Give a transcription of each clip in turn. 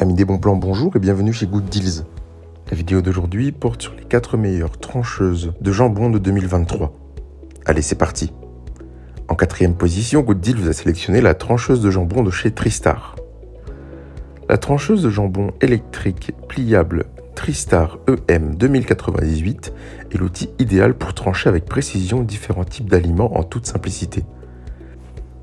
Amis des bons plans, bonjour et bienvenue chez Good Deals. La vidéo d'aujourd'hui porte sur les 4 meilleures trancheuses de jambon de 2023. Allez, c'est parti. En 4e position, Good Deals vous a sélectionné la trancheuse de jambon de chez Tristar. La trancheuse de jambon électrique pliable Tristar EM 2098 est l'outil idéal pour trancher avec précision différents types d'aliments en toute simplicité.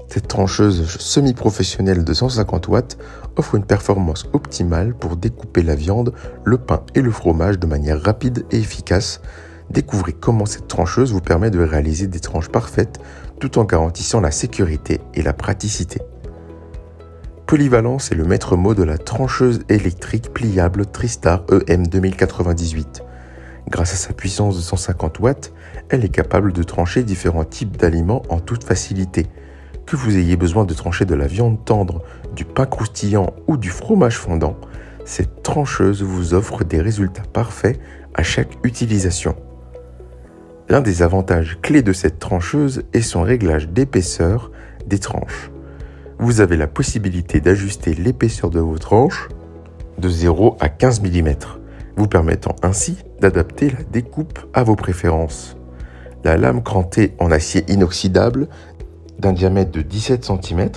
Cette trancheuse semi-professionnelle de 150 watts offre une performance optimale pour découper la viande, le pain et le fromage de manière rapide et efficace. Découvrez comment cette trancheuse vous permet de réaliser des tranches parfaites tout en garantissant la sécurité et la praticité. Polyvalence est le maître mot de la trancheuse électrique pliable Tristar EM 2098. Grâce à sa puissance de 150 watts, elle est capable de trancher différents types d'aliments en toute facilité. Que vous ayez besoin de trancher de la viande tendre, du pain croustillant ou du fromage fondant, cette trancheuse vous offre des résultats parfaits à chaque utilisation. L'un des avantages clés de cette trancheuse est son réglage d'épaisseur des tranches. Vous avez la possibilité d'ajuster l'épaisseur de vos tranches de 0 à 15 mm, vous permettant ainsi d'adapter la découpe à vos préférences. La lame crantée en acier inoxydable d'un diamètre de 17 cm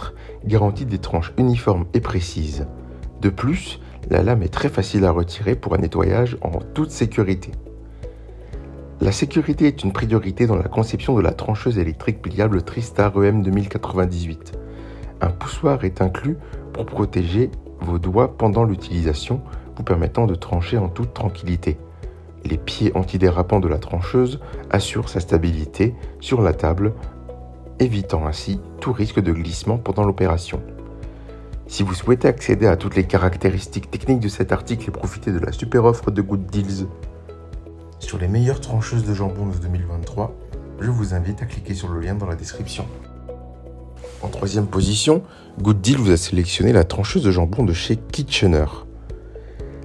garantit des tranches uniformes et précises. De plus, la lame est très facile à retirer pour un nettoyage en toute sécurité. La sécurité est une priorité dans la conception de la trancheuse électrique pliable Tristar EM 2098. Un poussoir est inclus pour protéger vos doigts pendant l'utilisation, vous permettant de trancher en toute tranquillité. Les pieds antidérapants de la trancheuse assurent sa stabilité sur la table, évitant ainsi tout risque de glissement pendant l'opération. Si vous souhaitez accéder à toutes les caractéristiques techniques de cet article et profiter de la super offre de Good Deals sur les meilleures trancheuses de jambon de 2023, je vous invite à cliquer sur le lien dans la description. En 3e position, Good Deals vous a sélectionné la trancheuse de jambon de chez Kitchener.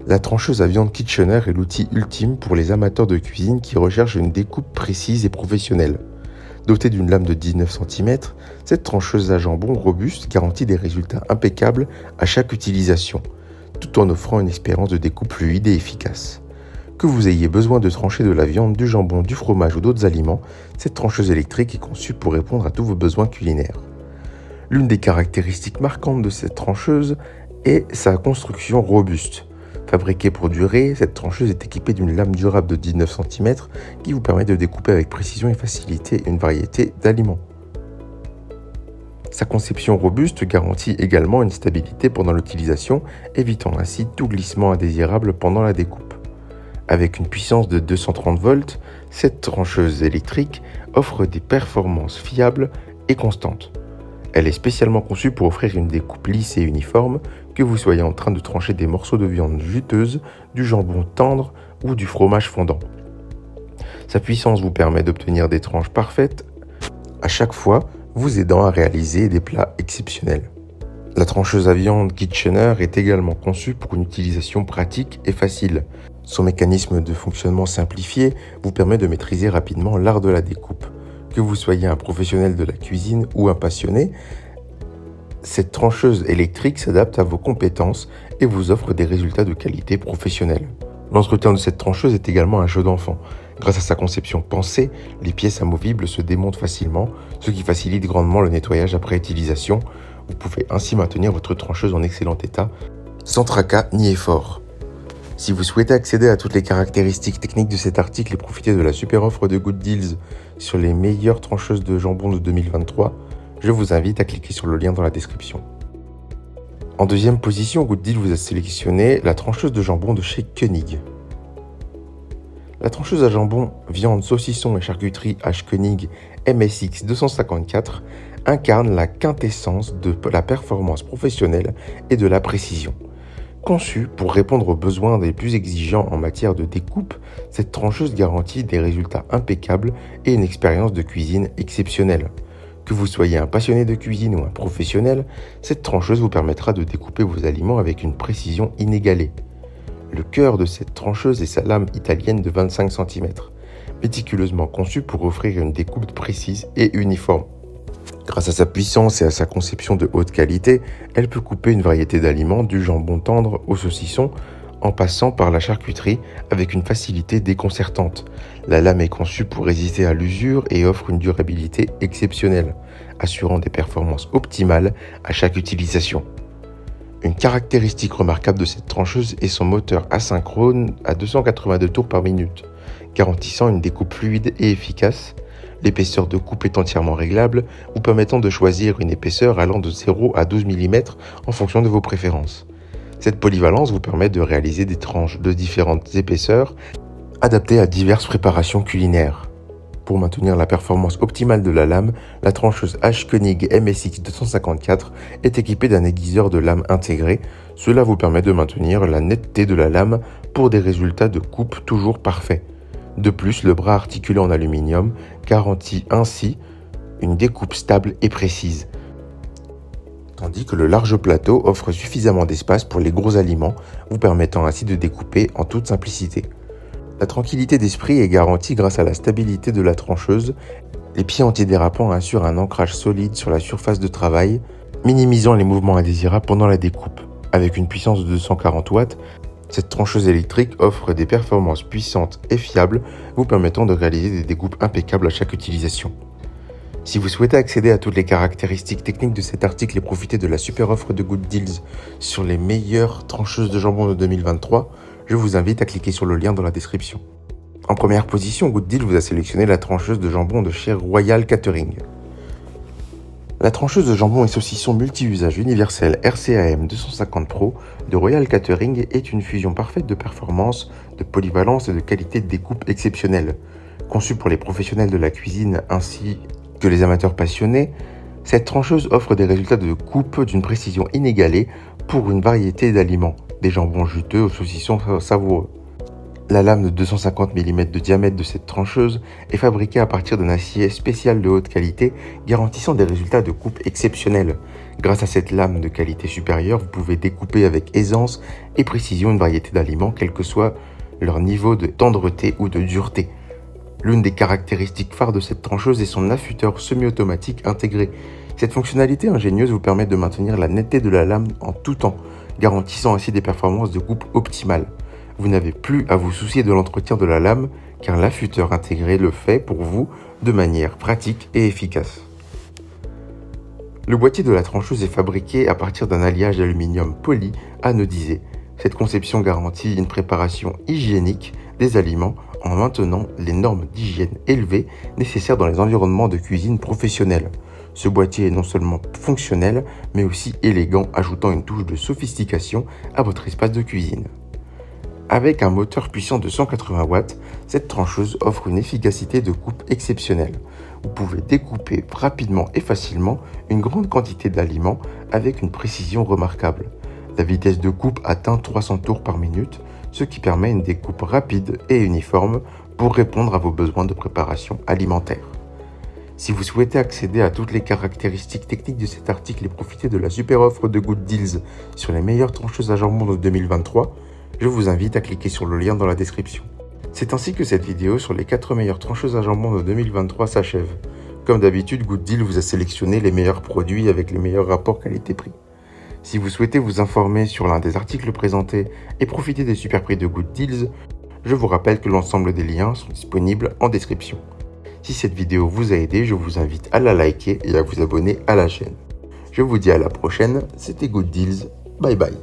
La trancheuse à viande Kitchener est l'outil ultime pour les amateurs de cuisine qui recherchent une découpe précise et professionnelle. Dotée d'une lame de 19 cm, cette trancheuse à jambon robuste garantit des résultats impeccables à chaque utilisation, tout en offrant une expérience de découpe fluide et efficace. Que vous ayez besoin de trancher de la viande, du jambon, du fromage ou d'autres aliments, cette trancheuse électrique est conçue pour répondre à tous vos besoins culinaires. L'une des caractéristiques marquantes de cette trancheuse est sa construction robuste. Fabriquée pour durer, cette trancheuse est équipée d'une lame durable de 19 cm qui vous permet de découper avec précision et facilité une variété d'aliments. Sa conception robuste garantit également une stabilité pendant l'utilisation, évitant ainsi tout glissement indésirable pendant la découpe. Avec une puissance de 230 volts, cette trancheuse électrique offre des performances fiables et constantes. Elle est spécialement conçue pour offrir une découpe lisse et uniforme, que vous soyez en train de trancher des morceaux de viande juteuse, du jambon tendre ou du fromage fondant. Sa puissance vous permet d'obtenir des tranches parfaites à chaque fois, vous aidant à réaliser des plats exceptionnels. La trancheuse à viande Kitchener est également conçue pour une utilisation pratique et facile. Son mécanisme de fonctionnement simplifié vous permet de maîtriser rapidement l'art de la découpe. Que vous soyez un professionnel de la cuisine ou un passionné, cette trancheuse électrique s'adapte à vos compétences et vous offre des résultats de qualité professionnelle. L'entretien de cette trancheuse est également un jeu d'enfant. Grâce à sa conception pensée, les pièces amovibles se démontent facilement, ce qui facilite grandement le nettoyage après utilisation. Vous pouvez ainsi maintenir votre trancheuse en excellent état, sans tracas ni effort. Si vous souhaitez accéder à toutes les caractéristiques techniques de cet article et profiter de la super offre de Good Deals sur les meilleures trancheuses de jambon de 2023, je vous invite à cliquer sur le lien dans la description. En 2e position, Good Deals vous a sélectionné la trancheuse de jambon de chez Koenig. La trancheuse à jambon, viande, saucisson et charcuterie H. Koenig MSX 254 incarne la quintessence de la performance professionnelle et de la précision. Conçue pour répondre aux besoins des plus exigeants en matière de découpe, cette trancheuse garantit des résultats impeccables et une expérience de cuisine exceptionnelle. Que vous soyez un passionné de cuisine ou un professionnel, cette trancheuse vous permettra de découper vos aliments avec une précision inégalée. Le cœur de cette trancheuse est sa lame italienne de 25 cm, méticuleusement conçue pour offrir une découpe précise et uniforme. Grâce à sa puissance et à sa conception de haute qualité, elle peut couper une variété d'aliments du jambon tendre au saucisson en passant par la charcuterie avec une facilité déconcertante. La lame est conçue pour résister à l'usure et offre une durabilité exceptionnelle, assurant des performances optimales à chaque utilisation. Une caractéristique remarquable de cette trancheuse est son moteur asynchrone à 282 tours par minute, garantissant une découpe fluide et efficace. L'épaisseur de coupe est entièrement réglable, vous permettant de choisir une épaisseur allant de 0 à 12 mm en fonction de vos préférences. Cette polyvalence vous permet de réaliser des tranches de différentes épaisseurs adaptées à diverses préparations culinaires. Pour maintenir la performance optimale de la lame, la trancheuse H-Koenig MSX 254 est équipée d'un aiguiseur de lame intégré. Cela vous permet de maintenir la netteté de la lame pour des résultats de coupe toujours parfaits. De plus, le bras articulé en aluminium garantit ainsi une découpe stable et précise, tandis que le large plateau offre suffisamment d'espace pour les gros aliments, vous permettant ainsi de découper en toute simplicité. La tranquillité d'esprit est garantie grâce à la stabilité de la trancheuse. Les pieds antidérapants assurent un ancrage solide sur la surface de travail, minimisant les mouvements indésirables pendant la découpe. Avec une puissance de 240 watts, cette trancheuse électrique offre des performances puissantes et fiables, vous permettant de réaliser des découpes impeccables à chaque utilisation. Si vous souhaitez accéder à toutes les caractéristiques techniques de cet article et profiter de la super offre de Good Deals sur les meilleures trancheuses de jambon de 2023, je vous invite à cliquer sur le lien dans la description. En première position, Good Deals vous a sélectionné la trancheuse de jambon de chez Royal Catering. La trancheuse de jambon et saucisson multi-usage universel RCAM 250 Pro de Royal Catering est une fusion parfaite de performance, de polyvalence et de qualité de découpe exceptionnelle. Conçue pour les professionnels de la cuisine ainsi que les amateurs passionnés, cette trancheuse offre des résultats de coupe d'une précision inégalée pour une variété d'aliments, des jambons juteux aux saucissons savoureux. La lame de 250 mm de diamètre de cette trancheuse est fabriquée à partir d'un acier spécial de haute qualité, garantissant des résultats de coupe exceptionnels. Grâce à cette lame de qualité supérieure, vous pouvez découper avec aisance et précision une variété d'aliments, quel que soit leur niveau de tendreté ou de dureté. L'une des caractéristiques phares de cette trancheuse est son affûteur semi-automatique intégré. Cette fonctionnalité ingénieuse vous permet de maintenir la netteté de la lame en tout temps, garantissant ainsi des performances de coupe optimales. Vous n'avez plus à vous soucier de l'entretien de la lame, car l'affûteur intégré le fait pour vous de manière pratique et efficace. Le boîtier de la trancheuse est fabriqué à partir d'un alliage d'aluminium poli anodisé. Cette conception garantit une préparation hygiénique des aliments en maintenant les normes d'hygiène élevées nécessaires dans les environnements de cuisine professionnels. Ce boîtier est non seulement fonctionnel, mais aussi élégant, ajoutant une touche de sophistication à votre espace de cuisine. Avec un moteur puissant de 180 watts, cette trancheuse offre une efficacité de coupe exceptionnelle. Vous pouvez découper rapidement et facilement une grande quantité d'aliments avec une précision remarquable. La vitesse de coupe atteint 300 tours par minute, ce qui permet une découpe rapide et uniforme pour répondre à vos besoins de préparation alimentaire. Si vous souhaitez accéder à toutes les caractéristiques techniques de cet article et profiter de la super offre de Good Deals sur les meilleures trancheuses à jambon de 2023, je vous invite à cliquer sur le lien dans la description. C'est ainsi que cette vidéo sur les 4 meilleures trancheuses à jambon de 2023 s'achève. Comme d'habitude, Good Deals vous a sélectionné les meilleurs produits avec les meilleurs rapports qualité-prix. Si vous souhaitez vous informer sur l'un des articles présentés et profiter des super prix de Good Deals, je vous rappelle que l'ensemble des liens sont disponibles en description. Si cette vidéo vous a aidé, je vous invite à la liker et à vous abonner à la chaîne. Je vous dis à la prochaine, c'était Good Deals, bye bye.